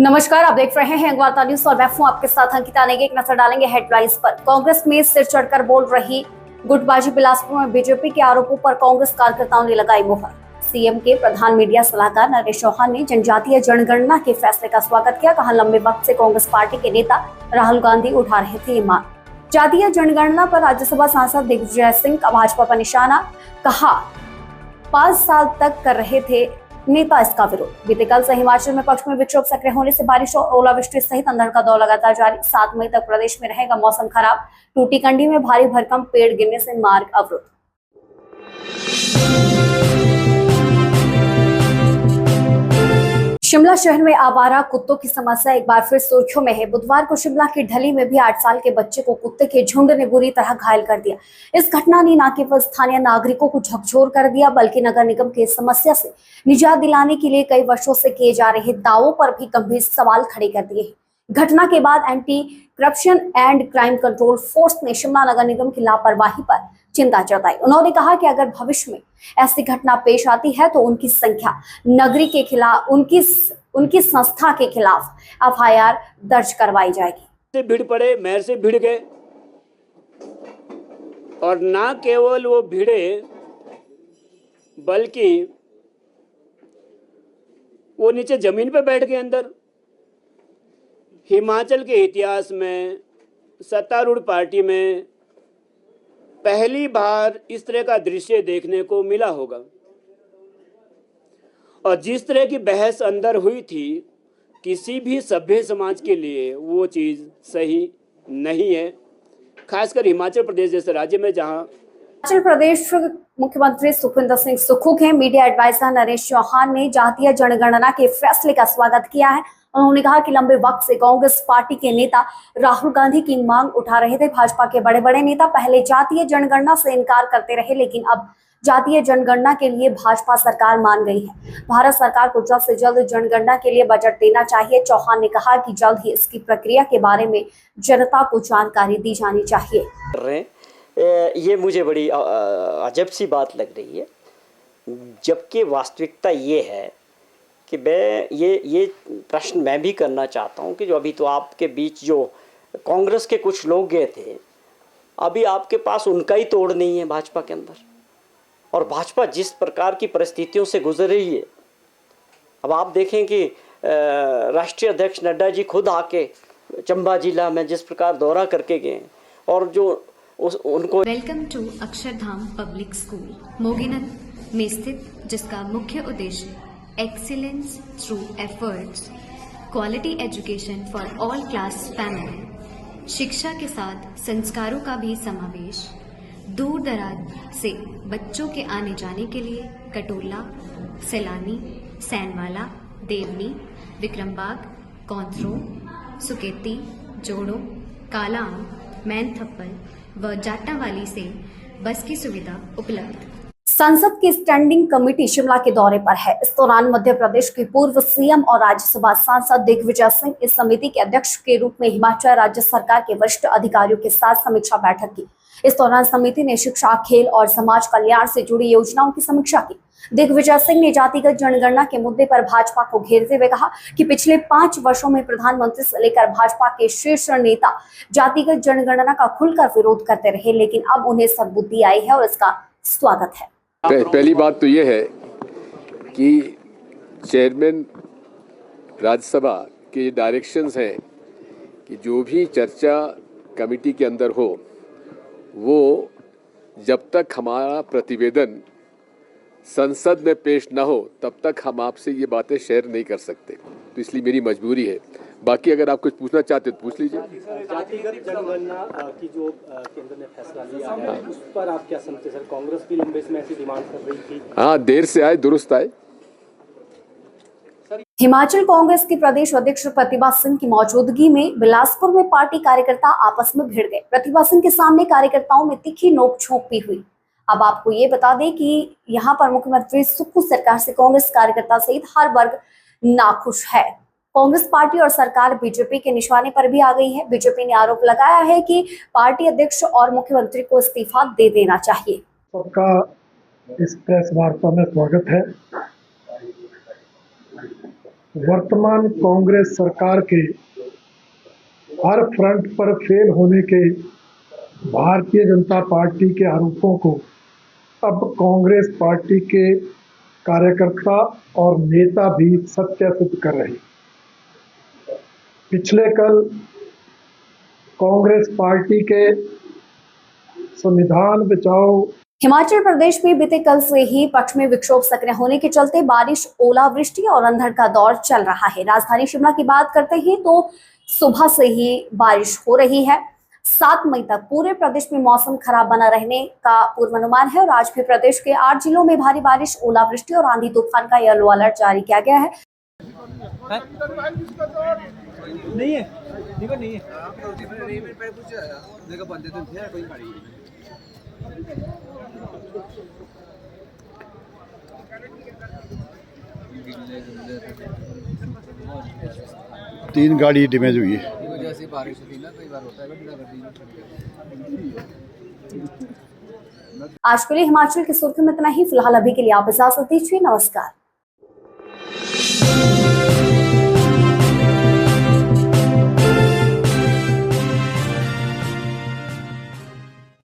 नमस्कार, आप देख रहे हैं वार्ता न्यूज और मैं हूं आपके साथ अंकिता नेगी। एक नजर डालेंगे हेडलाइंस पर। कांग्रेस में सिर चढ़कर बोल रही गुटबाजी। बिलासपुर में बीजेपी के आरोपों पर कांग्रेस कार्यकर्ताओं ने लगाई मुहर। सीएम के प्रधान मीडिया सलाहकार नरेश चौहान ने जनजातीय जनगणना के फैसले का स्वागत किया। कहा, लंबे वक्त से कांग्रेस पार्टी के नेता राहुल गांधी उठा रहे थे ये मांग। जातीय जनगणना पर राज्यसभा सांसद दिग्विजय सिंह का भाजपा पर निशाना। कहा, 5 साल तक कर रहे थे नेता इसका विरोध। बीते कल से हिमाचल में पश्चिमी विक्षोभ सक्रिय होने से बारिश और ओलावृष्टि सहित अंधड़ का दौर लगातार जारी। 7 मई तक प्रदेश में रहेगा मौसम खराब। टूटीकंडी में भारी भरकम पेड़ गिरने से मार्ग अवरुद्ध। शिमला शहर में आवारा कुत्तों की समस्या एक बार फिर सुर्खियों में है। बुधवार को शिमला की ढली में भी 8 साल के बच्चे को कुत्ते के झुंड ने बुरी तरह घायल कर दिया। इस घटना ने न केवल स्थानीय नागरिकों को झकझोर कर दिया, बल्कि नगर निगम की समस्या से निजात दिलाने के लिए कई वर्षों से किए जा रहे दावों पर भी गंभीर सवाल खड़े कर दिए। घटना के बाद anti corruption and crime control force ने शिमला नगर निगम की लापरवाही पर चिंता जताई। उन्होंने कहा कि अगर भविष्य में ऐसी घटना पेश आती है तो उनकी संख्या नगरी के खिलाफ उनकी संस्था के खिलाफ एफआईआर दर्ज करवाई जाएगी। से भीड़ पड़े, मेयर से भिड़ गए और ना केवल वो भिड़े बल्कि वो नीचे जमीन पे बैठ गए अंदर। हिमाचल के इतिहास में सत्तारूढ़ पार्टी में पहली बार इस तरह का दृश्य देखने को मिला होगा। और जिस तरह की बहस अंदर हुई थी, किसी भी सभ्य समाज के लिए वो चीज़ सही नहीं है, खासकर हिमाचल प्रदेश जैसे राज्य में जहां हिमाचल प्रदेश मुख्यमंत्री सुखविंदर सिंह सुक्खू के मीडिया एडवाइजर नरेश चौहान ने जातीय जनगणना के फैसले का स्वागत किया है। उन्होंने कहा कि लंबे वक्त से कांग्रेस पार्टी के नेता राहुल गांधी की मांग उठा रहे थे। भाजपा के बड़े बड़े नेता पहले जातीय जनगणना से इनकार करते रहे, लेकिन अब जातीय जनगणना के लिए भाजपा सरकार मान गई है। भारत सरकार को जल्द से जल्द जनगणना के लिए बजट देना चाहिए। चौहान ने कहा कि जल्द ही इसकी प्रक्रिया के बारे में जनता को जानकारी दी जानी चाहिए। ये मुझे बड़ी अजब सी बात लग रही है, जबकि वास्तविकता ये है कि मैं ये प्रश्न मैं भी करना चाहता हूँ कि जो अभी तो आपके बीच जो कांग्रेस के कुछ लोग गए थे, अभी आपके पास उनका ही तोड़ नहीं है भाजपा के अंदर। और भाजपा जिस प्रकार की परिस्थितियों से गुजर रही है, अब आप देखें कि राष्ट्रीय अध्यक्ष नड्डा जी खुद आके चंबा जिला में जिस प्रकार दौरा करके गए और जो उनको welcome to Akshardham Public School मोगीनत में स्थित, जिसका मुख्य उद्देश्य excellence through efforts, quality education for all class family, शिक्षा के साथ संस्कारों का भी समावेश, दूर दराज से बच्चों के आने जाने के लिए कटोला, सैलानी, सैनवाला, देवनी, विक्रमबाग, कौंथरो, सुकेती, जोड़ो, कालाम, मैनथप्पल व जाटावाली से बस की सुविधा उपलब्ध। संसद की स्टैंडिंग कमेटी शिमला के दौरे पर है। इस दौरान मध्य प्रदेश के पूर्व सीएम और राज्यसभा सांसद दिग्विजय सिंह इस समिति के अध्यक्ष के रूप में हिमाचल राज्य सरकार के वरिष्ठ अधिकारियों के साथ समीक्षा बैठक की। इस दौरान समिति ने शिक्षा, खेल और समाज कल्याण से जुड़ी योजनाओं की समीक्षा की। दिग्विजय सिंह ने जातिगत जनगणना के मुद्दे पर भाजपा को घेरते हुए कहा कि पिछले 5 वर्षों में प्रधानमंत्री से लेकर भाजपा के शीर्ष नेता जातिगत जनगणना का खुलकर विरोध करते रहे, लेकिन अब उन्हें सद्बुद्धि आई है और इसका स्वागत है। पहली बात तो ये है कि चेयरमैन राज्यसभा के डायरेक्शंस हैं कि जो भी चर्चा कमेटी के अंदर हो, वो जब तक हमारा प्रतिवेदन संसद में पेश ना हो तब तक हम आपसे ये बातें शेयर नहीं कर सकते। तो इसलिए मेरी मजबूरी है। बाकी अगर आप कुछ पूछना चाहते तो पूछ लीजिए। जातिगत जनगणना की जो केंद्र ने फैसला लिया है, उस पर आप क्या समझते सर? कांग्रेस भी लंबे समय ऐसी डिमांड कर रही थी। हाँ, देर से आए दुरुस्त आए। हिमाचल कांग्रेस के प्रदेश अध्यक्ष प्रतिभा सिंह की मौजूदगी में बिलासपुर में पार्टी कार्यकर्ता आपस में भिड़ गए। प्रतिभा सिंह के सामने कार्यकर्ताओं में तीखी नोक-झोंक भी हुई। अब आपको ये बता दें कि यहाँ पर मुख्यमंत्री सुक्खू सरकार से कांग्रेस कार्यकर्ता सहित हर वर्ग नाखुश है। कांग्रेस पार्टी और सरकार बीजेपी के निशाने पर भी आ गई है। बीजेपी ने आरोप लगाया है कि पार्टी अध्यक्ष और मुख्यमंत्री को इस्तीफा दे देना चाहिए। सबका इस प्रेस वार्ता में स्वागत है। वर्तमान कांग्रेस सरकार के हर फ्रंट पर फेल होने के भारतीय जनता पार्टी के आरोपों को अब कांग्रेस पार्टी के कार्यकर्ता और नेता भी सत्यापित कर रहे हैं। पिछले कल कांग्रेस पार्टी के संविधान बचाओ हिमाचल प्रदेश में बीते कल से ही पश्चिमी विक्षोभ सक्रिय होने के चलते बारिश, ओलावृष्टि और अंधड़ का दौर चल रहा है। राजधानी शिमला की बात करते हैं तो सुबह से ही बारिश हो रही है। 7 मई तक पूरे प्रदेश में मौसम खराब बना रहने का पूर्वानुमान है और आज भी प्रदेश के 8 जिलों में भारी बारिश, ओलावृष्टि और आंधी तूफान का येलो अलर्ट जारी किया गया है। नहीं है नहीं है। तीन गाड़ी डैमेज हुई है। जैसे बारिश होती ना, कई बार होता है। आज के लिए हिमाचल की सुर्खी में इतना ही। फिलहाल अभी के लिए आप इजाजत दीजिए। नमस्कार।